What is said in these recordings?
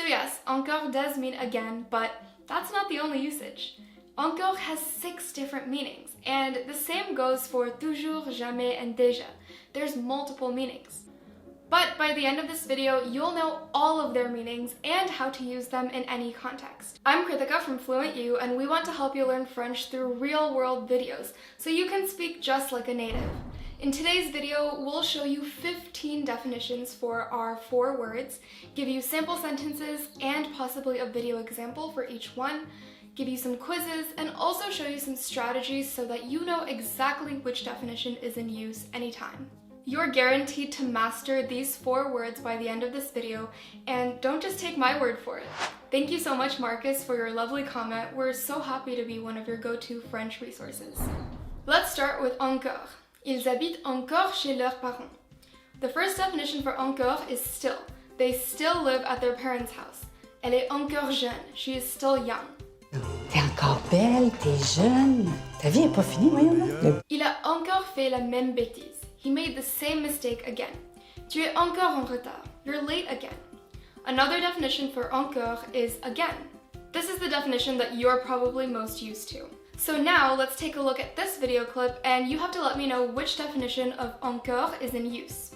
So yes, encore does mean again, but that's not the only usage. Encore has 6 different meanings, and the same goes for toujours, jamais, and déjà. There's multiple meanings. But by the end of this video, you'll know all of their meanings and how to use them in any context. I'm Kritika from FluentU, and we want to help you learn French through real-world videos, so you can speak just like a native. In today's video, we'll show you 15 definitions for our 4 words, give you sample sentences and possibly a video example for each one, give you some quizzes, and also show you some strategies so that you know exactly which definition is in use anytime. You're guaranteed to master these 4 words by the end of this video, and don't just take my word for it. Thank you so much, Marcus, for your lovely comment. We're so happy to be one of your go-to French resources. Let's start with encore. Ils habitent encore chez leurs parents. The first definition for encore is still. They still live at their parents' house. Elle est encore jeune. She is still young. T'es encore belle, t'es jeune. Ta vie est pas finie, voyons. Il a encore fait la même bêtise. He made the same mistake again. Tu es encore en retard. You're late again. Another definition for encore is again. This is the definition that you're probably most used to. So now let's take a look at this video clip and you have to let me know which definition of encore is in use.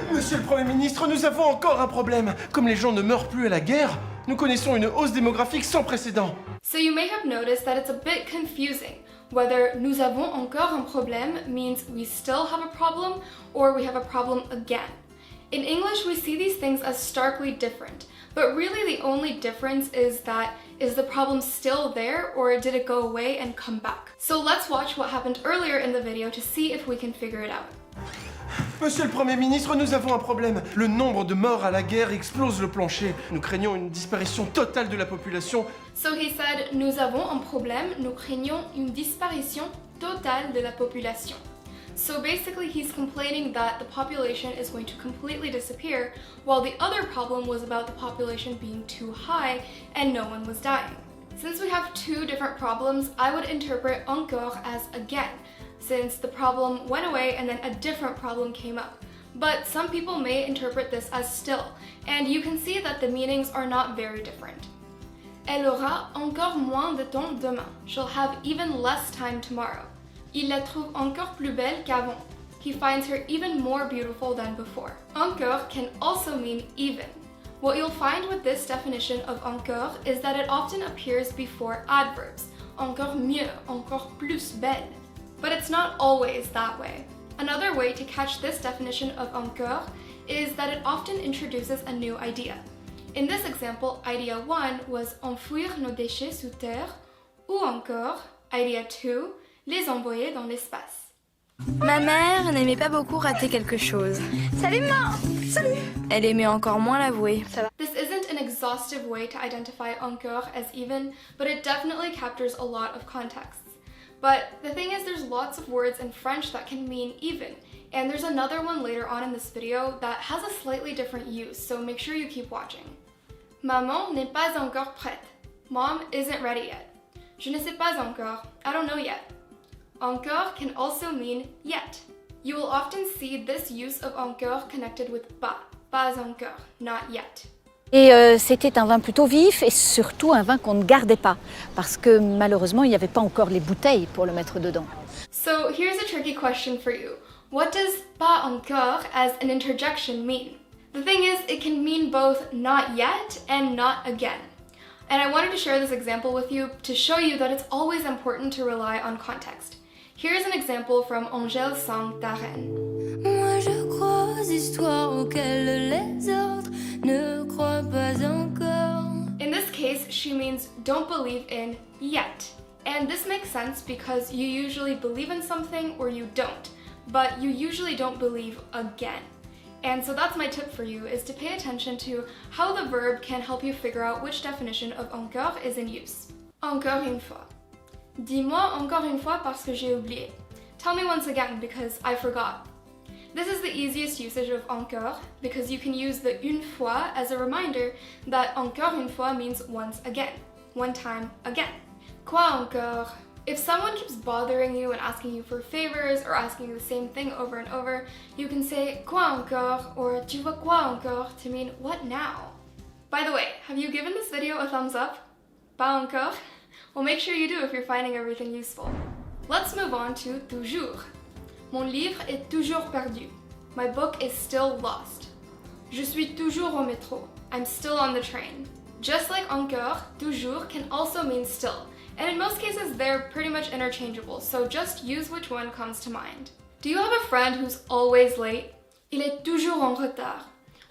Monsieur le Premier ministre, nous avons encore un problème. Comme les gens ne meurent plus à la guerre, nous connaissons une hausse démographique sans précédent. So you may have noticed that it's a bit confusing whether nous avons encore un problème means we still have a problem or we have a problem again. In English, we see these things as starkly different, but really the only difference is the problem still there or did it go away and come back? So let's watch what happened earlier in the video to see if we can figure it out. Monsieur le Premier ministre, nous avons un problème. Le nombre de morts à la guerre explose le plancher. Nous craignons une disparition totale de la population. So he said, nous avons un problème, nous craignons une disparition totale de la population. So basically he's complaining that the population is going to completely disappear, while the other problem was about the population being too high and no one was dying. Since we have 2 different problems, I would interpret encore as again, since the problem went away and then a different problem came up. But some people may interpret this as still, and you can see that the meanings are not very different. Elle aura encore moins de temps demain. She'll have even less time tomorrow. Il la trouve encore plus belle qu'avant. He finds her even more beautiful than before. Encore can also mean even. What you'll find with this definition of encore is that it often appears before adverbs. Encore mieux, encore plus belle. But it's not always that way. Another way to catch this definition of encore is that it often introduces a new idea. In this example, idea 1 was enfouir nos déchets sous terre, ou encore, idea 2, les envoyer dans l'espace. Ma mère n'aimait pas beaucoup rater quelque chose. Salut maman! Salut! Elle aimait encore moins l'avouer. This isn't an exhaustive way to identify encore as even, but it definitely captures a lot of contexts. But the thing is, there's lots of words in French that can mean even, and there's another one later on in this video that has a slightly different use, so make sure you keep watching. Maman n'est pas encore prête. Mom isn't ready yet. Je ne sais pas encore. I don't know yet. Encore can also mean yet. You will often see this use of encore connected with pas encore, not yet. Et c'était un vin plutôt vif et surtout un vin qu'on ne gardait pas parce que malheureusement il n'y avait pas encore les bouteilles pour le mettre dedans. So here's a tricky question for you. What does pas encore as an interjection mean? The thing is, it can mean both not yet and not again. And I wanted to share this example with you to show you that it's always important to rely on context. Here's an example from Angèle's song Ta Reine. Moi je crois aux histoires auxquelles les autres ne croient pas encore. In this case, she means don't believe in yet. And this makes sense because you usually believe in something or you don't, but you usually don't believe again. And so that's my tip for you, is to pay attention to how the verb can help you figure out which definition of encore is in use. Encore une fois. Dis-moi encore une fois parce que j'ai oublié. Tell me once again because I forgot. This is the easiest usage of encore because you can use the une fois as a reminder that encore une fois means once again, one time again. Quoi encore? If someone keeps bothering you and asking you for favors or asking you the same thing over and over, you can say quoi encore or tu veux quoi encore to mean what now? By the way, Have you given this video a thumbs up? Pas encore? Well, make sure you do if you're finding everything useful. Let's move on to toujours. Mon livre est toujours perdu. My book is still lost. Je suis toujours au métro. I'm still on the train. Just like encore, toujours can also mean still, and in most cases they're pretty much interchangeable, so just use which one comes to mind. Do you have a friend who's always late? Il est toujours en retard.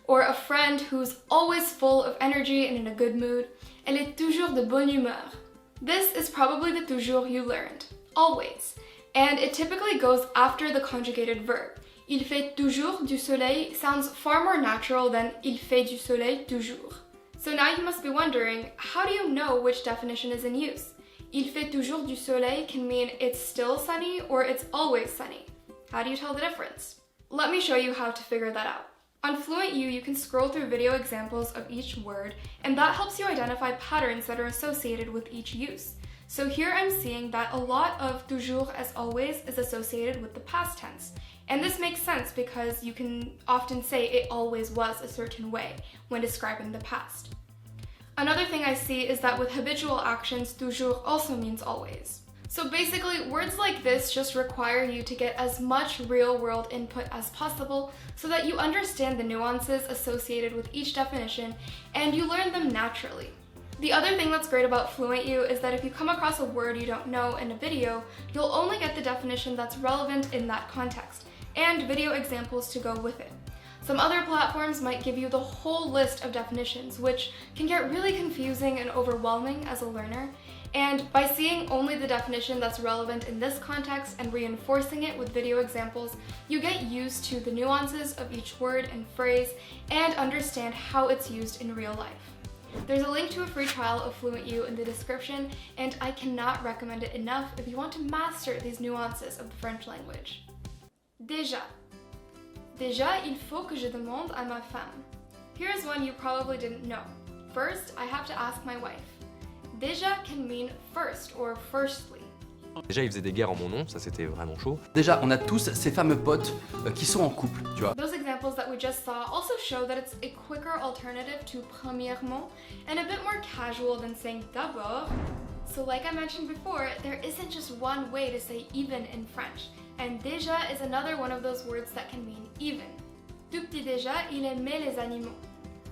Or a friend who's always full of energy and in a good mood? Elle est toujours de bonne humeur. This is probably the toujours you learned. Always. And it typically goes after the conjugated verb. Il fait toujours du soleil sounds far more natural than il fait du soleil toujours. So now you must be wondering, how do you know which definition is in use? Il fait toujours du soleil can mean it's still sunny or it's always sunny. How do you tell the difference? Let me show you how to figure that out. On FluentU, you can scroll through video examples of each word, and that helps you identify patterns that are associated with each use. So here I'm seeing that a lot of toujours as always is associated with the past tense. And this makes sense because you can often say it always was a certain way when describing the past. Another thing I see is that with habitual actions, toujours also means always. So basically, words like this just require you to get as much real-world input as possible so that you understand the nuances associated with each definition and you learn them naturally. The other thing that's great about FluentU is that if you come across a word you don't know in a video, you'll only get the definition that's relevant in that context, and video examples to go with it. Some other platforms might give you the whole list of definitions, which can get really confusing and overwhelming as a learner. And by seeing only the definition that's relevant in this context and reinforcing it with video examples, you get used to the nuances of each word and phrase and understand how it's used in real life. There's a link to a free trial of FluentU in the description, and I cannot recommend it enough if you want to master these nuances of the French language. Déjà. Déjà, il faut que je demande à ma femme. Here's one you probably didn't know. First, I have to ask my wife. Déjà can mean first or firstly. Déjà, il faisait des guerres en mon nom, ça c'était vraiment chaud. Déjà, on a tous ces fameux potes qui sont en couple, tu vois. Those examples that we just saw also show that it's a quicker alternative to premièrement and a bit more casual than saying d'abord. So like I mentioned before, there isn't just one way to say even in French, and déjà is another one of those words that can mean even. Du petit déjà, il aimait les animaux.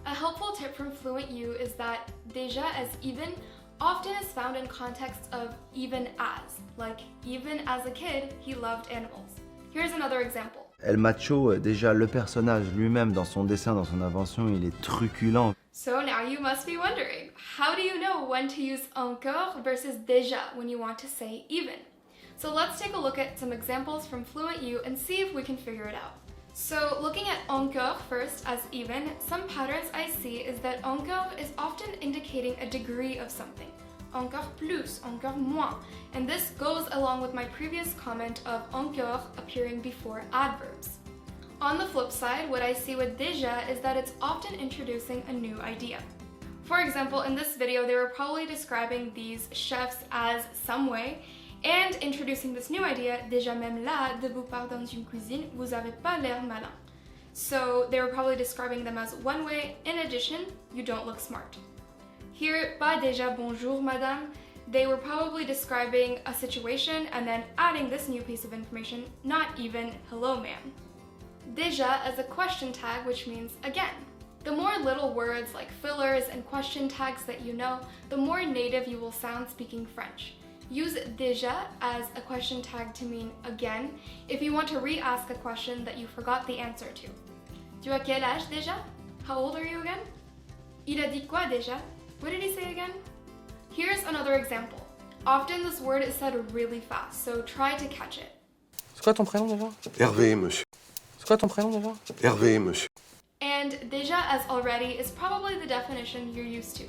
A helpful tip from FluentU is that déjà as even often is found in contexts of even as, like even as a kid, he loved animals. Here's another example. El Macho, déjà le personnage lui-même dans son dessin, dans son invention, il est truculent. So now you must be wondering, how do you know when to use encore versus déjà when you want to say even? So let's take a look at some examples from FluentU and see if we can figure it out. So looking at encore first as even, some patterns I see is that encore is often indicating a degree of something. Encore plus, encore moins, and this goes along with my previous comment of encore appearing before adverbs. On the flip side, what I see with déjà is that it's often introducing a new idea. For example, in this video, they were probably describing these chefs as some way, and introducing this new idea, déjà même là, debout dans une cuisine, vous avez pas l'air malin. So they were probably describing them as one way. In addition, you don't look smart. Here, pas déjà bonjour madame, they were probably describing a situation and then adding this new piece of information, not even hello ma'am. Déjà as a question tag, which means again. The more little words like fillers and question tags that you know, the more native you will sound speaking French. Use déjà as a question tag to mean again if you want to re-ask a question that you forgot the answer to. Tu as quel âge déjà? How old are you again? Il a dit quoi déjà? What did he say again? Here's another example. Often this word is said really fast, so try to catch it. C'est quoi ton prénom déjà? Hervé, monsieur. C'est quoi ton prénom déjà? Hervé, monsieur. And déjà as already is probably the definition you're used to.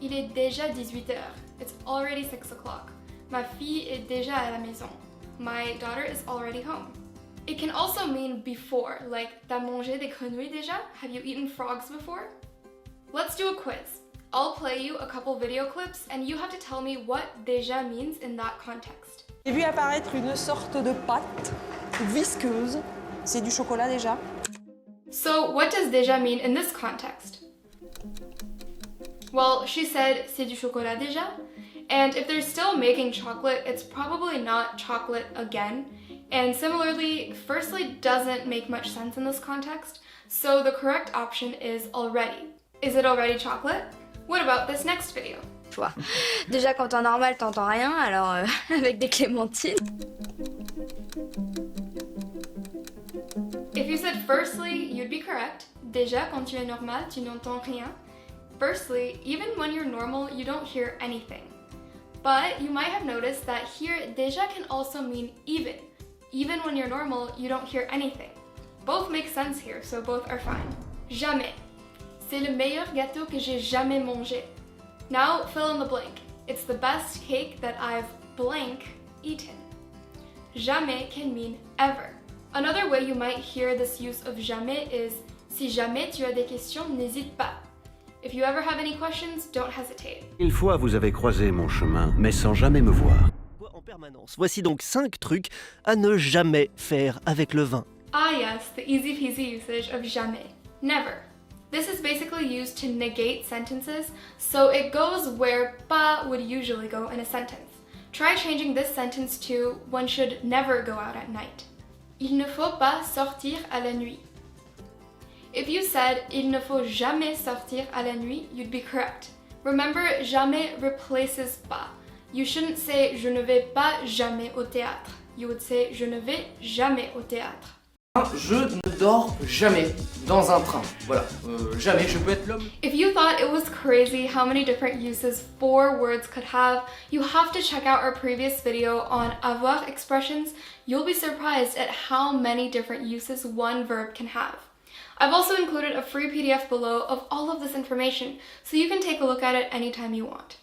Il est déjà 18h. It's already 6 o'clock. Ma fille est déjà à la maison. My daughter is already home. It can also mean before, like t'as mangé des grenouilles déjà? Have you eaten frogs before? Let's do a quiz. I'll play you a couple video clips and you have to tell me what déjà means in that context. J'ai vu apparaître une sorte de pâte visqueuse. C'est du chocolat déjà. So what does déjà mean in this context? Well, she said c'est du chocolat déjà, and if they're still making chocolate, it's probably not chocolate again. And similarly, firstly doesn't make much sense in this context, so the correct option is already. Is it already chocolate? What about this next video? Toi. Déjà, quand t'es en normal, t'entends rien, alors avec des clémentines. If you said firstly, you'd be correct. Déjà, quand tu es normal, tu n'entends rien. Firstly, even when you're normal, you don't hear anything. But you might have noticed that here, déjà can also mean even. Even when you're normal, you don't hear anything. Both make sense here, so both are fine. Jamais. C'est le meilleur gâteau que j'ai jamais mangé. Now, fill in the blank. It's the best cake that I've blank eaten. Jamais can mean ever. Another way you might hear this use of jamais is si jamais tu as des questions, n'hésite pas. If you ever have any questions, don't hesitate. Une fois vous avez croisé mon chemin, mais sans jamais me voir. En permanence. Voici donc 5 trucs à ne jamais faire avec le vin. Ah yes, the easy peasy usage of jamais. Never. This is basically used to negate sentences, so it goes where pas would usually go in a sentence. Try changing this sentence to one should never go out at night. Il ne faut pas sortir à la nuit. If you said il ne faut jamais sortir à la nuit, you'd be correct. Remember, jamais replaces pas. You shouldn't say je ne vais pas jamais au théâtre. You would say je ne vais jamais au théâtre. Je ne dors jamais dans un train. Voilà, jamais je peux être l'homme. If you thought it was crazy how many different uses 4 words could have, you have to check out our previous video on avoir expressions. You'll be surprised at how many different uses one verb can have. I've also included a free PDF below of all of this information, so you can take a look at it anytime you want.